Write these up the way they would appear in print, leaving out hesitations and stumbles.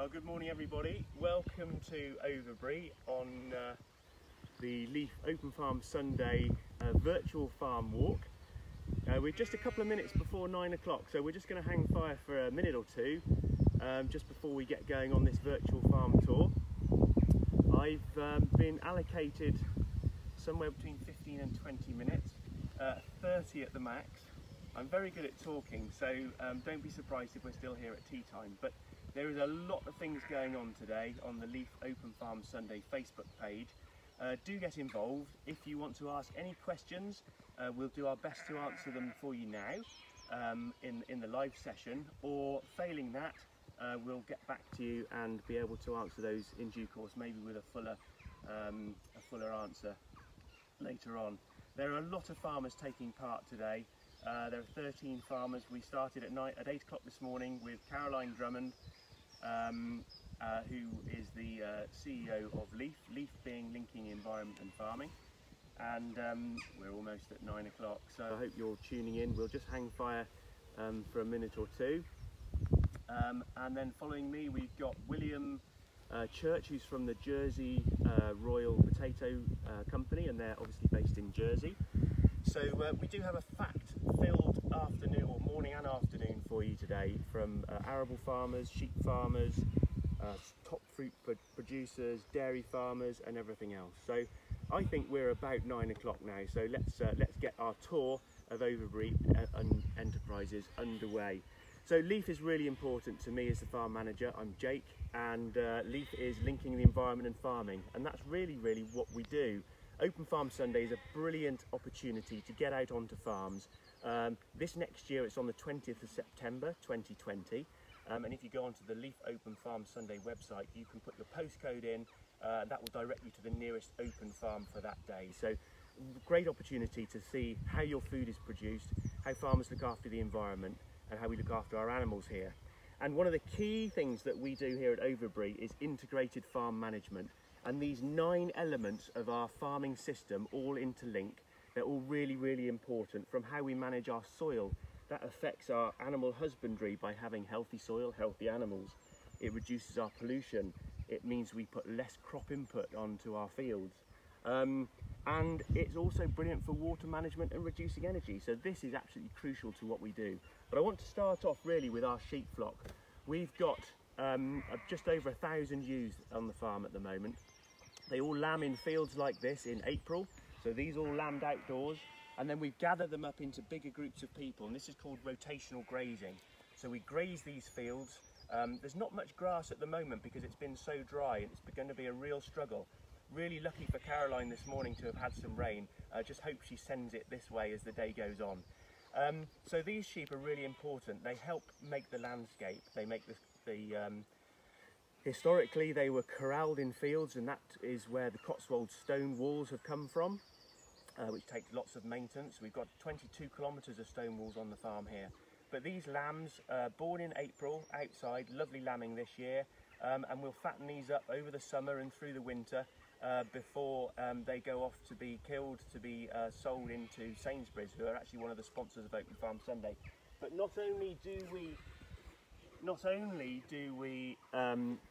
Well, good morning everybody. Welcome to Overbury on the LEAF Open Farm Sunday virtual farm walk. We're just a couple of minutes before 9 o'clock, so we're just going to hang fire for a minute or two just before we get going on this virtual farm tour. I've been allocated somewhere between 15 and 20 minutes, 30 at the max. I'm very good at talking, so don't be surprised if we're still here at tea time. But there is a lot of things going on today on the LEAF Open Farm Sunday Facebook page. Do get involved. If you want to ask any questions, we'll do our best to answer them for you now in the live session, or failing that, we'll get back to you and be able to answer those in due course, maybe with a fuller answer later on. There are a lot of farmers taking part today. There are 13 farmers. We started at 8 o'clock this morning with Caroline Drummond, who is the CEO of LEAF, LEAF being Linking Environment and Farming, and we're almost at 9 o'clock, so I hope you're tuning in. We'll just hang fire for a minute or two, and then following me we've got William Church, who's from the Jersey Royal Potato Company, and they're obviously based in Jersey. So we do have a fact-filled afternoon, or morning and afternoon, for you today from arable farmers, sheep farmers, top fruit producers, dairy farmers, and everything else. So I think we're about 9 o'clock now. So let's get our tour of Overbury Enterprises underway. So LEAF is really important to me as the farm manager. I'm Jake, and LEAF is linking the environment and farming, and that's really what we do. Open Farm Sunday is a brilliant opportunity to get out onto farms. This next year it's on the 20th of September 2020, and if you go onto the LEAF Open Farm Sunday website, you can put your postcode in. That will direct you to the nearest open farm for that day. So great opportunity to see how your food is produced, how farmers look after the environment, and how we look after our animals here. And one of the key things that we do here at Overbury is integrated farm management. And these 9 elements of our farming system all interlink. They're all really important, from how we manage our soil. That affects our animal husbandry by having healthy soil, healthy animals. It reduces our pollution. It means we put less crop input onto our fields. And it's also brilliant for water management and reducing energy. So this is absolutely crucial to what we do. But I want to start off really with our sheep flock. We've got just over 1,000 ewes on the farm at the moment. They all lamb in fields like this in April, so these all lambed outdoors, and then we gather them up into bigger groups of people, and this is called rotational grazing. So we graze these fields. There's not much grass at the moment because it's been so dry, and it's going to be a real struggle. Really lucky for Caroline this morning to have had some rain. Just hope she sends it this way as the day goes on. So these sheep are really important. They help make the landscape. They make historically they were corralled in fields, and that is where the Cotswold stone walls have come from, which takes lots of maintenance. We've got 22 kilometres of stone walls on the farm here. But these lambs, born in April outside, lovely lambing this year, and we'll fatten these up over the summer and through the winter before they go off to be killed, to be sold into Sainsbury's, who are actually one of the sponsors of Open Farm Sunday. But not only do we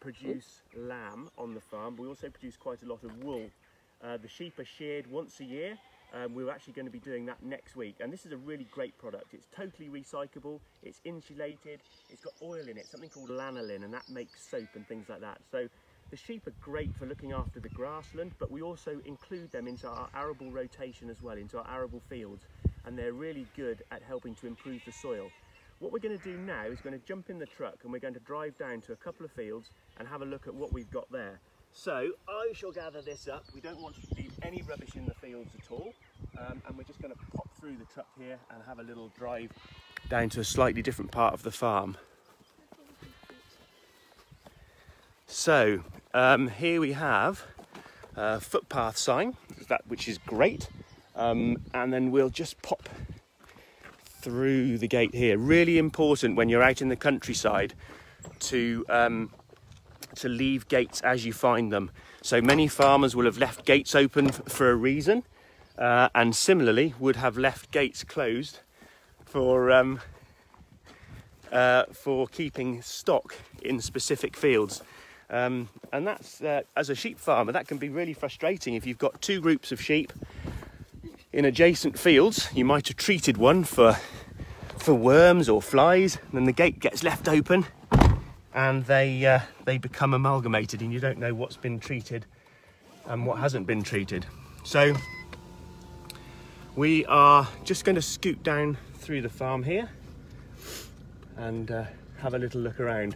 produce lamb on the farm, we also produce quite a lot of wool. The sheep are sheared once a year. We're actually going to be doing that next week, and this is a really great product. It's totally recyclable, it's insulated, it's got oil in it, something called lanolin, and that makes soap and things like that. So the sheep are great for looking after the grassland, but we also include them into our arable rotation as well, into our arable fields, and they're really good at helping to improve the soil. What we're going to do now is going to jump in the truck, and we're going to drive down to a couple of fields and have a look at what we've got there. So I shall gather this up. We don't want to leave any rubbish in the fields at all, and we're just going to pop through the truck here and have a little drive down to a slightly different part of the farm. So here we have a footpath sign, which is great, and then we'll just pop through the gate here. Really important when you're out in the countryside to leave gates as you find them. So many farmers will have left gates open for a reason, and similarly would have left gates closed for for keeping stock in specific fields. And that's, as a sheep farmer, that can be really frustrating. If you've got two groups of sheep in adjacent fields, you might have treated one for worms or flies, and then the gate gets left open and they become amalgamated, and you don't know what's been treated and what hasn't been treated. So we are just going to scoot down through the farm here and have a little look around.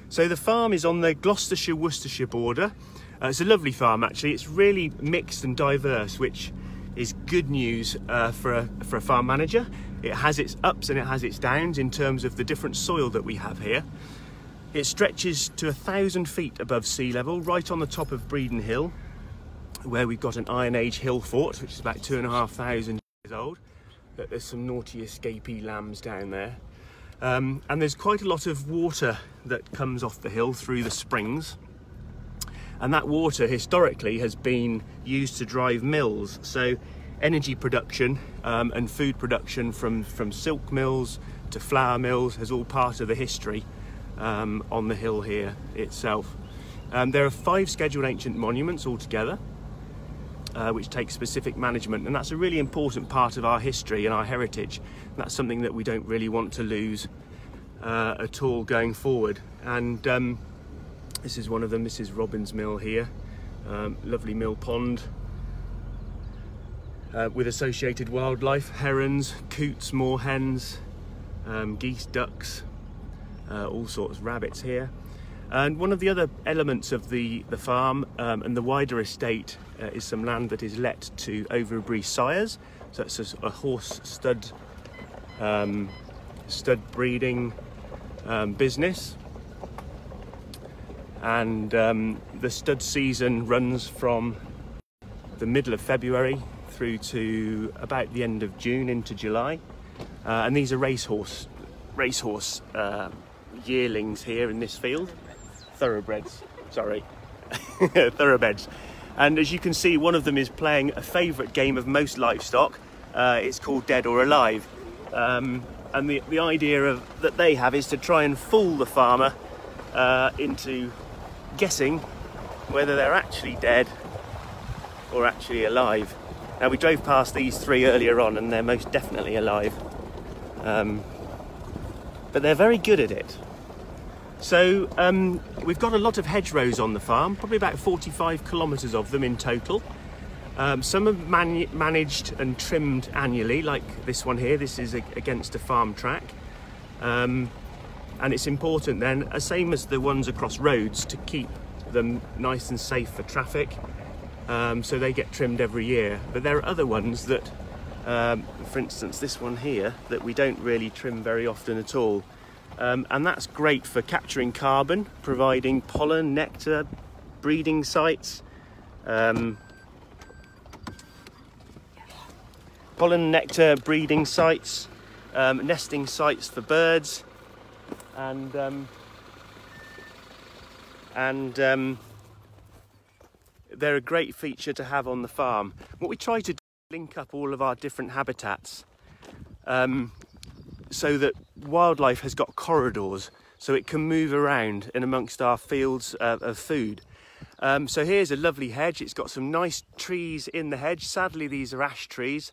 So the farm is on the Gloucestershire-Worcestershire border. It's a lovely farm, actually. It's really mixed and diverse, which is good news for a farm manager. It has its ups and it has its downs in terms of the different soil that we have here. It stretches to 1,000 feet above sea level, right on the top of Bredon Hill, where we've got an Iron Age hill fort, which is about 2,500 years old. But there's some naughty escapee lambs down there. And there's quite a lot of water that comes off the hill through the springs. And that water historically has been used to drive mills. So energy production and food production from silk mills to flour mills is all part of the history on the hill here itself. There are 5 scheduled ancient monuments altogether, which take specific management, and that's a really important part of our history and our heritage. And that's something that we don't really want to lose at all going forward. And this is one of them. This is Robin's Mill here. Lovely mill pond with associated wildlife: herons, coots, moorhens, geese, ducks, all sorts, rabbits here. And one of the other elements of the farm and the wider estate is some land that is let to Overbury sires. So it's a horse stud breeding business. And the stud season runs from the middle of February through to about the end of June into July. And these are racehorse yearlings here in this field. Thoroughbreds, sorry. Thoroughbreds. And as you can see, one of them is playing a favourite game of most livestock. It's called Dead or Alive. And the idea that they have is to try and fool the farmer into guessing whether they're actually dead or actually alive. Now, we drove past these 3 earlier on and they're most definitely alive. But they're very good at it. So we've got a lot of hedgerows on the farm, probably about 45 kilometres of them in total. Some are managed and trimmed annually, like this one here. This is against a farm track. And it's important then, same as the ones across roads, to keep them nice and safe for traffic. So they get trimmed every year. But there are other ones that, for instance, this one here, that we don't really trim very often at all. And that's great for capturing carbon, providing pollen, nectar, breeding sites. Pollen, nectar, breeding sites, nesting sites for birds, and they're a great feature to have on the farm. What we try to do is link up all of our different habitats so that wildlife has got corridors, so it can move around in amongst our fields of food. So here's a lovely hedge. It's got some nice trees in the hedge. Sadly, these are ash trees.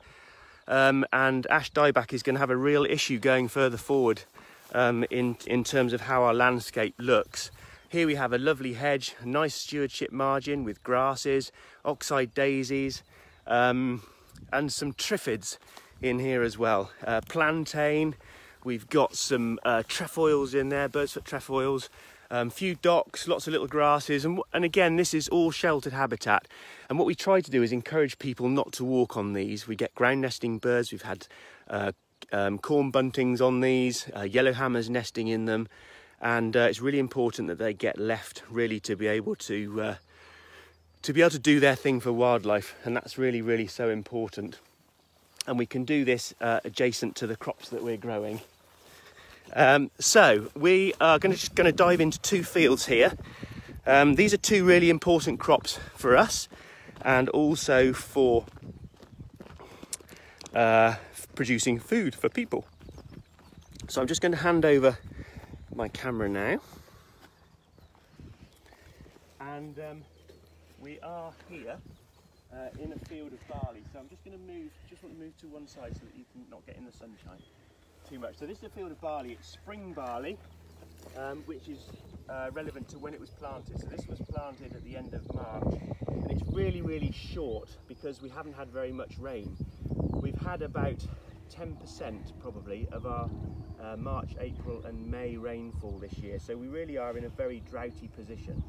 And ash dieback is going to have a real issue going further forward in terms of how our landscape looks. Here we have a lovely hedge, a nice stewardship margin with grasses, oxeye daisies, and some triffids in here as well. Plantain, we've got some trefoils in there, birds foot trefoils, few docks, lots of little grasses, and again, this is all sheltered habitat. And what we try to do is encourage people not to walk on these. We get ground nesting birds. We've had corn buntings on these, yellowhammers nesting in them, and it's really important that they get left really to be able to do their thing for wildlife, and that's really so important. And we can do this adjacent to the crops that we're growing. So we are just going to dive into 2 fields here. These are 2 really important crops for us, and also for producing food for people. So I'm just going to hand over my camera now. And we are here in a field of barley. So I'm just going to move, want to move to one side so that you can not get in the sunshine too much. So this is a field of barley. It's spring barley, which is relevant to when it was planted. So this was planted at the end of March, and it's really, really short because we haven't had very much rain. We've had about 10% probably of our March, April and May rainfall this year, so we really are in a very droughty position.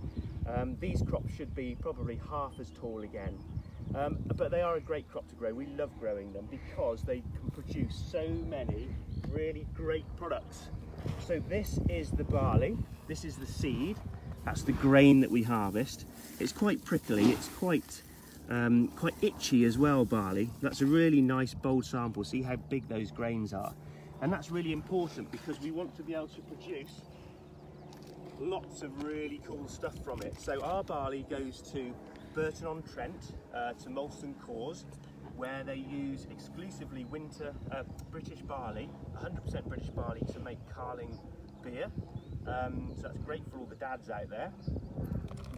These crops should be probably half as tall again, but they are a great crop to grow. We love growing them because they can produce so many really great products. So this is the barley, this is the seed, that's the grain that we harvest. It's quite prickly, it's quite itchy as well, barley. That's a really nice bold sample. See how big those grains are. And that's really important because we want to be able to produce lots of really cool stuff from it. So our barley goes to Burton-on-Trent, to Molson Coors, where they use exclusively winter British barley, 100% British barley, to make Carling beer. So that's great for all the dads out there.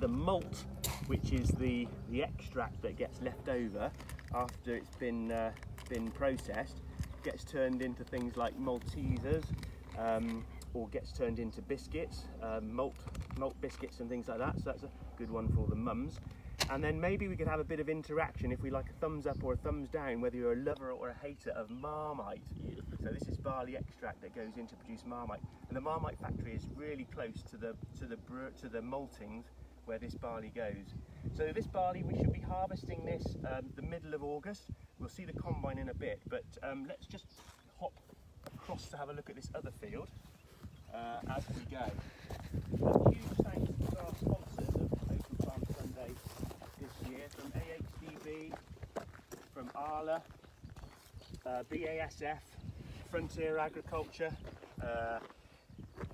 The malt, which is the extract that gets left over after it's been processed, gets turned into things like Maltesers, or gets turned into biscuits, malt biscuits and things like that. So that's a good one for all the mums. And then maybe we could have a bit of interaction if we like a thumbs up or a thumbs down, whether you're a lover or a hater of Marmite. So this is barley extract that goes in to produce Marmite, and the Marmite factory is really close to the maltings where this barley goes. So this barley, we should be harvesting this the middle of August. We'll see the combine in a bit, but let's just hop across to have a look at this other field as we go. A huge thanks to our sponsors of Open Farm Sunday this year, from AHDB, from Arla, BASF, Frontier Agriculture,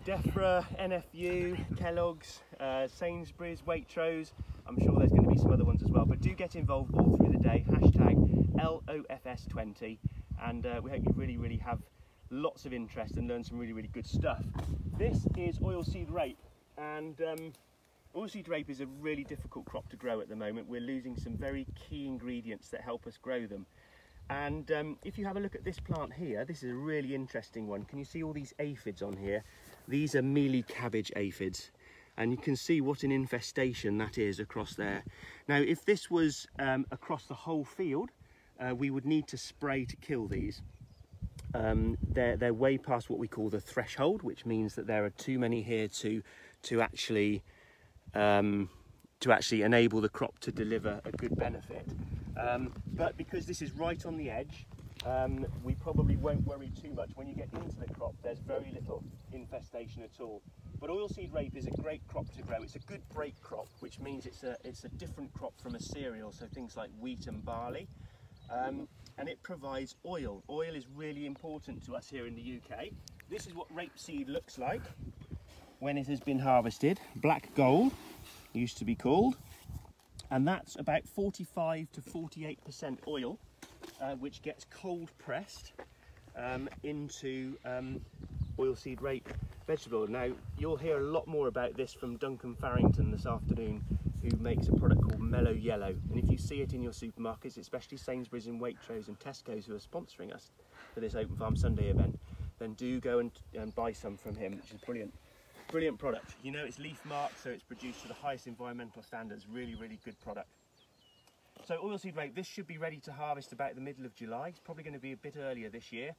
DEFRA, NFU, Kellogg's, Sainsbury's, Waitrose. I'm sure there's going to be some other ones as well, but do get involved all through the day. Hashtag LOFS20, and we hope you really have lots of interest and learn some really good stuff. This is oilseed rape, and oilseed rape is a really difficult crop to grow at the moment. We're losing some very key ingredients that help us grow them. And if you have a look at this plant here, this is a really interesting one. Can you see all these aphids on here? These are mealy cabbage aphids, and you can see what an infestation that is across there. Now, if this was across the whole field, we would need to spray to kill these. They're way past what we call the threshold, which means that there are too many here to actually enable the crop to deliver a good benefit. But because this is right on the edge, we probably won't worry too much. When you get into the crop, there's very little infestation at all. But oilseed rape is a great crop to grow. It's a good break crop, which means it's a different crop from a cereal, so things like wheat and barley. And it provides oil. Oil is really important to us here in the UK. This is what rapeseed looks like when it has been harvested. Black gold used to be called, and that's about 45 to 48% oil, which gets cold pressed into oilseed rape vegetable. Now, you'll hear a lot more about this from Duncan Farrington this afternoon, who makes a product called Mellow Yellow. And if you see it in your supermarkets, especially Sainsbury's and Waitrose and Tesco's, who are sponsoring us for this Open Farm Sunday event, then do go and buy some from him, which is brilliant product. You know, it's LEAF Marque, so it's produced to the highest environmental standards. Really good product. So oilseed rape, this should be ready to harvest about the middle of July. It's probably going to be a bit earlier this year,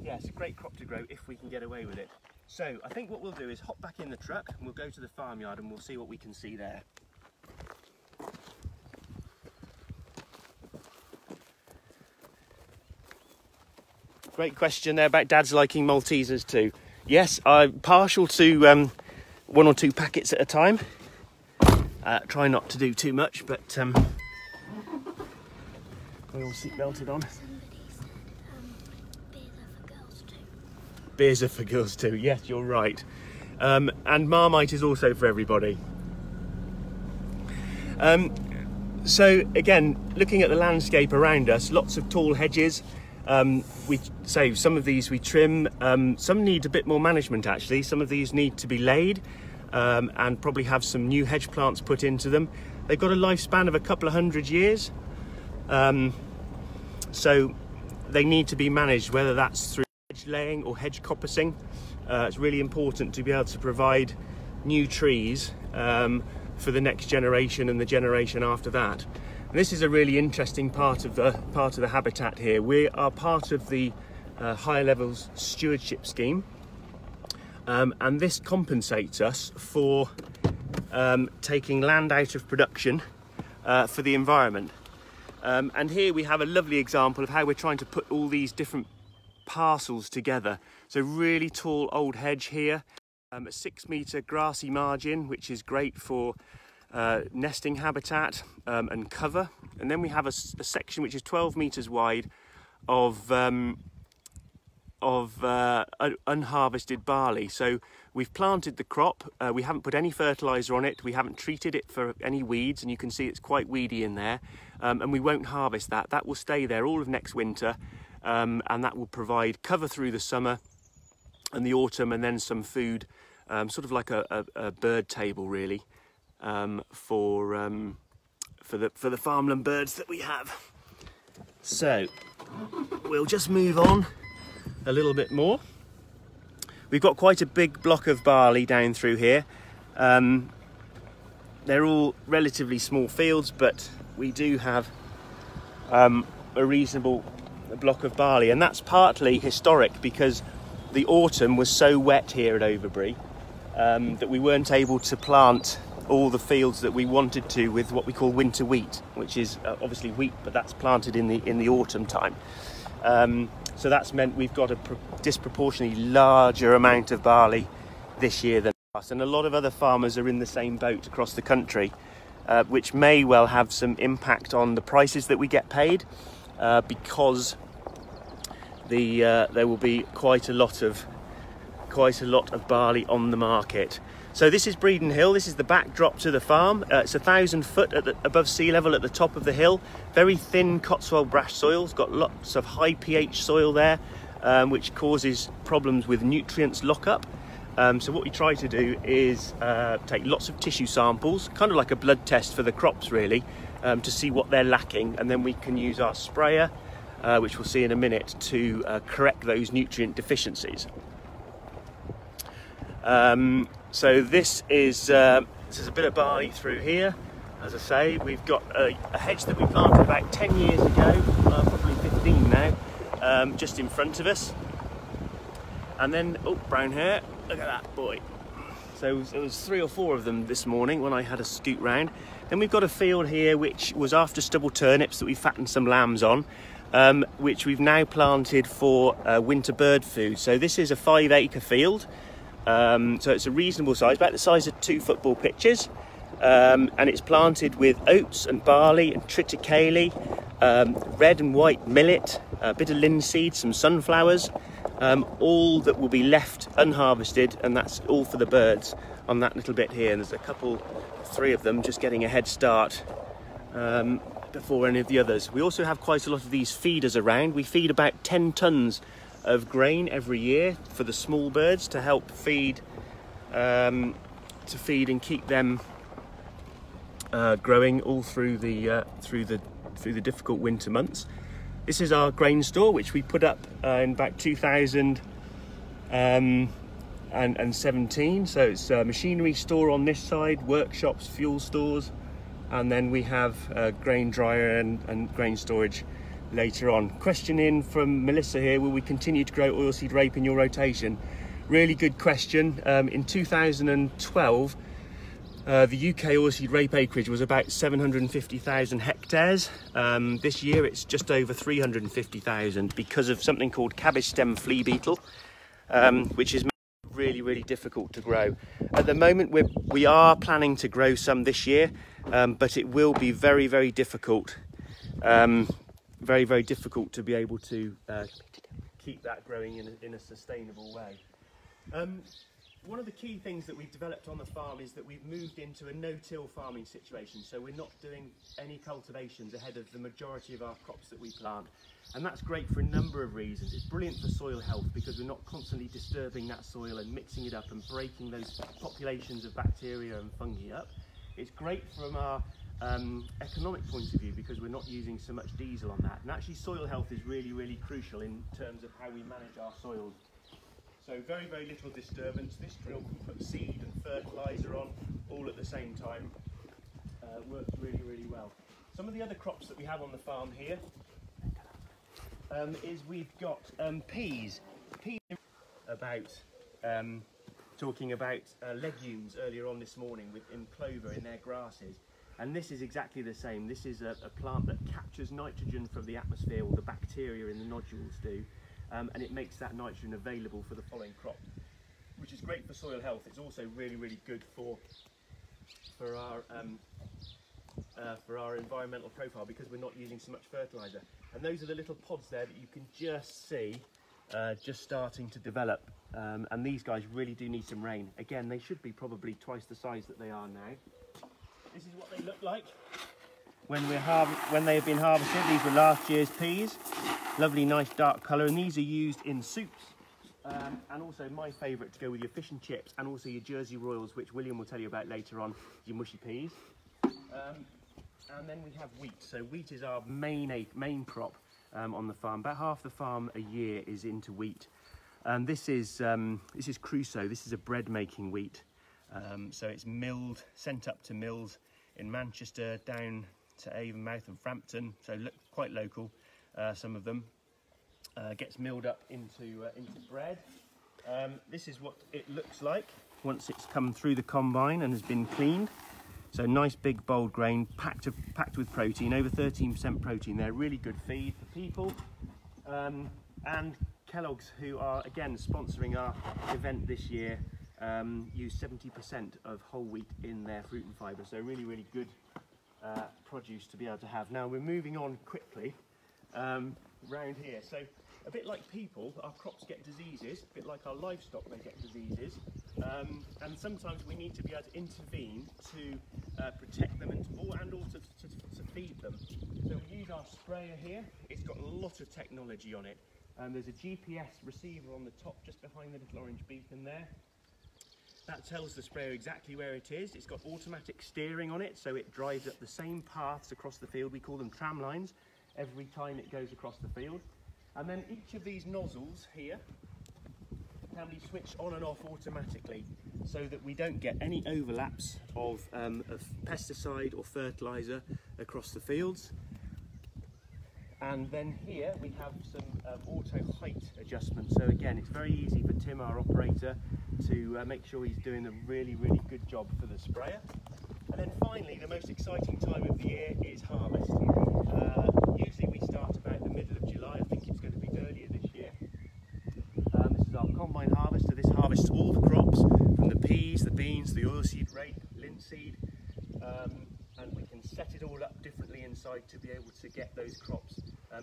it's a great crop to grow if we can get away with it. So I think what we'll do is hop back in the truck and we'll go to the farmyard and we'll see what we can see there. Great question there about dads liking Maltesers too. Yes, I'm partial to 1 or 2 packets at a time. Try not to do too much, but we all seat belted on. Beers are for girls too. Yes, you're right. And Marmite is also for everybody. So again, looking at the landscape around us, lots of tall hedges, Some of these we trim, some need a bit more management actually. Some of these need to be laid and probably have some new hedge plants put into them. They've got a lifespan of a couple of 100 years, so they need to be managed, whether that's through hedge laying or hedge coppicing. It's really important to be able to provide new trees for the next generation and the generation after that. And this is a really interesting part of the habitat here. We are part of the higher levels stewardship scheme, and this compensates us for taking land out of production for the environment. And here we have a lovely example of how we're trying to put all these different parcels together. So really tall old hedge here, a 6-metre grassy margin, which is great for nesting habitat and cover. And then we have a section which is 12 metres wide of unharvested barley. So we've planted the crop, we haven't put any fertiliser on it, we haven't treated it for any weeds, and you can see it's quite weedy in there, and we won't harvest that. That will stay there all of next winter, and that will provide cover through the summer and the autumn, and then some food, sort of like a bird table really, for the farmland birds that we have. So we'll just move on a little bit more. We've got quite a big block of barley down through here. They're all relatively small fields, but we do have a reasonable block of barley, and that's partly historic because the autumn was so wet here at Overbury that we weren't able to plant all the fields that we wanted to with what we call winter wheat, which is obviously wheat, but that's planted in the autumn time. So that's meant we've got a disproportionately larger amount of barley this year than last, and a lot of other farmers are in the same boat across the country, which may well have some impact on the prices that we get paid, because there will be quite a lot of barley on the market. So this is Bredon Hill. This is the backdrop to the farm. It's 1,000 foot above sea level at the top of the hill. Very thin Cotswold brash soil. It's got lots of high pH soil there, which causes problems with nutrients lockup. So what we try to do is take lots of tissue samples, kind of like a blood test for the crops really, to see what they're lacking, and then we can use our sprayer, which we'll see in a minute, to correct those nutrient deficiencies. So this is a bit of barley through here. As I say, we've got a hedge that we planted about 10 years ago, probably 15 now, just in front of us. And then, oh, brown hair, look at that boy. So there was 3 or 4 of them this morning when I had a scoot round. Then we've got a field here which was after stubble turnips that we fattened some lambs on, which we've now planted for winter bird food. So this is a 5-acre field. So it's a reasonable size, about the size of 2 football pitches, and it's planted with oats and barley and triticale, red and white millet, a bit of linseed, some sunflowers, all that will be left unharvested, and that's all for the birds on that little bit here. And there's a couple, 3 of them just getting a head start before any of the others. We also have quite a lot of these feeders around. We feed about 10 tonnes of grain every year for the small birds to help feed and keep them growing all through the difficult winter months. This is our grain store, which we put up in about 2017. So it's a machinery store on this side, workshops, fuel stores, and then we have a grain dryer and grain storage later on. Question in from Melissa here: will we continue to grow oilseed rape in your rotation? Really good question. In 2012 the UK oilseed rape acreage was about 750,000 hectares. This year it's just over 350,000 because of something called cabbage stem flea beetle, which is really difficult to grow. At the moment we are planning to grow some this year, but it will be very difficult. Very difficult to be able to keep that growing in a sustainable way. one of the key things that we've developed on the farm is that we've moved into a no-till farming situation, so we're not doing any cultivations ahead of the majority of our crops that we plant. And that's great for a number of reasons. It's brilliant for soil health because we're not constantly disturbing that soil and mixing it up and breaking those populations of bacteria and fungi up. It's great from our economic point of view because we're not using so much diesel on that. And actually soil health is really, really crucial in terms of how we manage our soils. So very, very little disturbance. This drill can put seed and fertiliser on all at the same time. Works really, really well. Some of the other crops that we have on the farm here is we've got peas. Peas about talking about legumes earlier on this morning in clover in their grasses. And this is exactly the same. This is a plant that captures nitrogen from the atmosphere, or the bacteria in the nodules do. And it makes that nitrogen available for the following crop, which is great for soil health. It's also really, really good for our environmental profile because we're not using so much fertiliser. And those are the little pods there that you can just see just starting to develop. And these guys really do need some rain. Again, they should be probably twice the size that they are now. This is what they look like when they have been harvested. These were last year's peas. Lovely, nice dark colour, and these are used in soups, and also my favourite to go with your fish and chips, and also your Jersey Royals, which William will tell you about later on, your mushy peas. And then we have wheat. So wheat is our main crop on the farm. About half the farm a year is into wheat. This is Crusoe. This is a bread making wheat. So it's milled, sent up to mills in Manchester, down to Avonmouth and Frampton, so quite local. Some of them gets milled up into bread. This is what it looks like once it's come through the combine and has been cleaned. So nice big bold grain, packed with protein, over 13% protein. They're really good feed for people. And Kellogg's, who are again sponsoring our event this year, use 70% of whole wheat in their fruit and fibre. So really, really good produce to be able to have. Now we're moving on quickly round here. So a bit like people, our crops get diseases, a bit like our livestock, they get diseases. And sometimes we need to be able to intervene to protect them and also to feed them. So we use our sprayer here. It's got a lot of technology on it. There's a GPS receiver on the top just behind the little orange beacon there. That tells the sprayer exactly where it is. It's got automatic steering on it, so it drives up the same paths across the field. We call them tram lines every time it goes across the field. And then each of these nozzles here can be switched on and off automatically so that we don't get any overlaps of pesticide or fertiliser across the fields. And then here we have some auto height adjustments. So again, it's very easy for Tim, our operator, to make sure he's doing a really, really good job for the sprayer. And then finally, the most exciting time of the year is harvest. Usually we start about the middle of July. I think it's going to be earlier this year. This is our combine harvester. This harvests all the crops, from the peas, the beans, the oilseed rape, linseed, and we can set it all up differently inside to be able to get those crops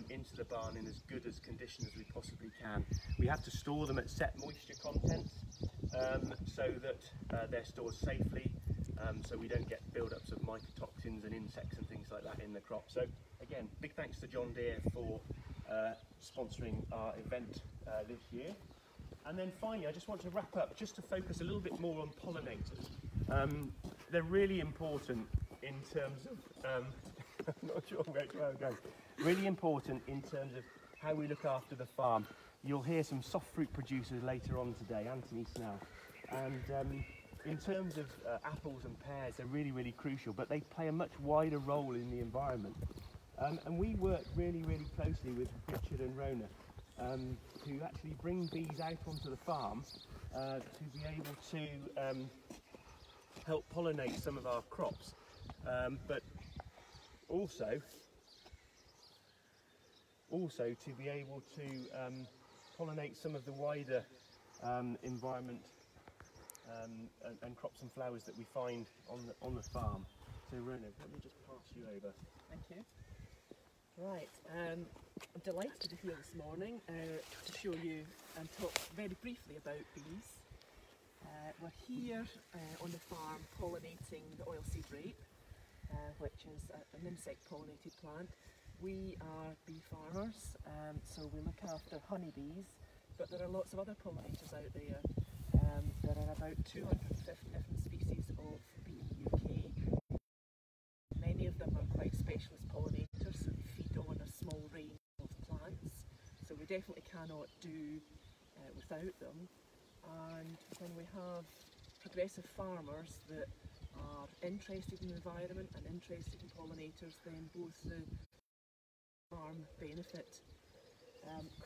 into the barn in as good as condition as we possibly can. We have to store them at set moisture contents so that they're stored safely, so we don't get build-ups of mycotoxins and insects and things like that in the crop. So again, big thanks to John Deere for sponsoring our event this year. And then finally, I just want to wrap up just to focus a little bit more on pollinators. They're really important in terms of, I'm not sure where to go. Really important in terms of how we look after the farm. You'll hear some soft fruit producers later on today, Anthony Snell. And in terms of apples and pears, they're really, really crucial, but they play a much wider role in the environment. And we work really, really closely with Richard and Rona, who actually bring bees out onto the farm to be able to help pollinate some of our crops, but also to be able to pollinate some of the wider environment and crops and flowers that we find on the farm. So Rona, let me just pass you over. Thank you. Right, I'm delighted to be here this morning to show you and talk very briefly about bees. We're here on the farm pollinating the oilseed rape, which is an insect pollinated plant. We are bee farmers, so we look after honeybees, but there are lots of other pollinators out there. There are about 250 different species of bee in the UK. Many of them are quite specialist pollinators, so they feed on a small range of plants, so we definitely cannot do without them. And when we have progressive farmers that are interested in the environment and interested in pollinators, then both the farm benefit.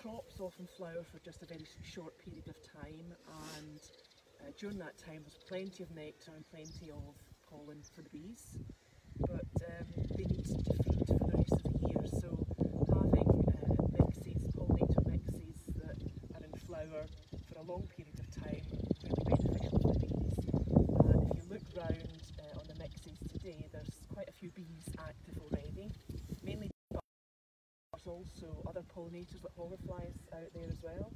Crops often flower for just a very short period of time, and during that time there's plenty of nectar and plenty of pollen for the bees, but they need to feed for the rest of the year, so having mixes, pollinator mixes that are in flower for a long period of time is really beneficial for the bees. And if you look round on the mixes today, there's quite a few bees active already, mainly. There's also other pollinators like hoverflies out there as well,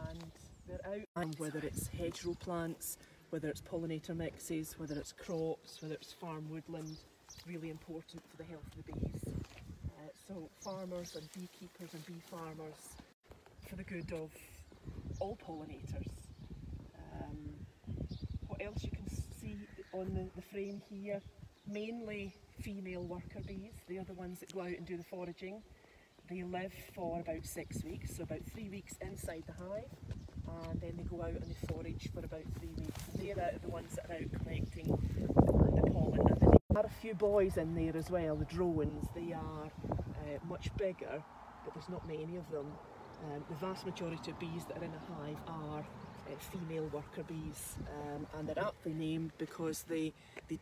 and they're out, and whether it's hedgerow plants, whether it's pollinator mixes, whether it's crops, whether it's farm woodland, really important for the health of the bees. So farmers and beekeepers and bee farmers, for the good of all pollinators. What else you can see on the frame here? Mainly female worker bees. They are the ones that go out and do the foraging. They live for about 6 weeks, so about 3 weeks inside the hive, and then they go out and they forage for about 3 weeks. They're the ones that are out collecting the pollen. And then there are a few boys in there as well, the drones. They are much bigger, but there's not many of them. The vast majority of bees that are in a hive are female worker bees, and they're aptly named because they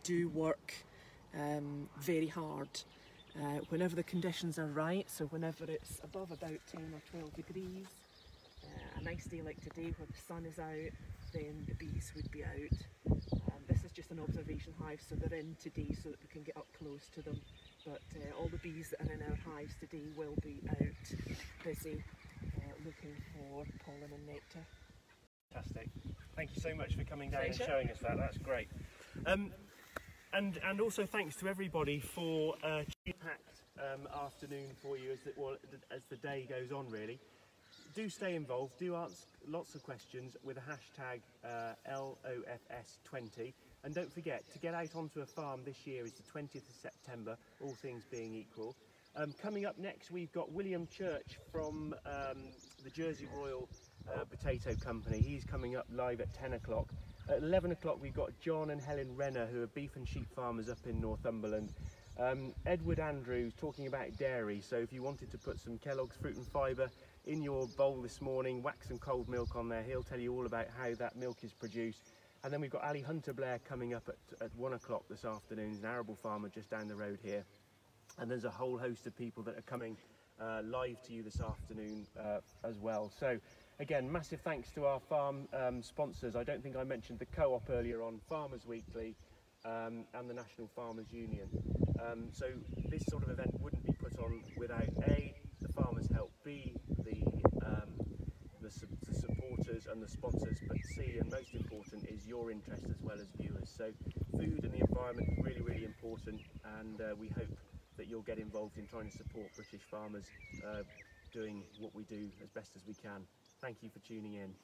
do work very hard. Whenever the conditions are right, so whenever it's above about 10 or 12 degrees, a nice day like today where the sun is out, then the bees would be out. This is just an observation hive, so they're in today so that we can get up close to them, but all the bees that are in our hives today will be out busy looking for pollen and nectar. Fantastic. Thank you so much for coming down Pleasure. and showing us that. That's great. And also thanks to everybody for a packed afternoon for you as the day goes on, really. Do stay involved, do ask lots of questions with a hashtag LOFS20, and don't forget to get out onto a farm this year is the 20th of September, all things being equal. Coming up next we've got William Church from the Jersey Royal Potato Company. He's coming up live at 10 o'clock. At 11 o'clock we've got John and Helen Renner, who are beef and sheep farmers up in Northumberland. Edward Andrews talking about dairy, so if you wanted to put some Kellogg's Fruit and Fibre in your bowl this morning, whack some cold milk on there, he'll tell you all about how that milk is produced. And then we've got Ali Hunter-Blair coming up at 1 o'clock this afternoon. He's an arable farmer just down the road here. And there's a whole host of people that are coming live to you this afternoon as well. So again, massive thanks to our farm sponsors. I don't think I mentioned the Co-op earlier on, Farmers Weekly and the National Farmers Union. So this sort of event wouldn't be put on without A, the farmers' help, B, the supporters and the sponsors, but C, and most important, is your interest as well as viewers. So food and the environment is really, really important, and we hope that you'll get involved in trying to support British farmers doing what we do as best as we can. Thank you for tuning in.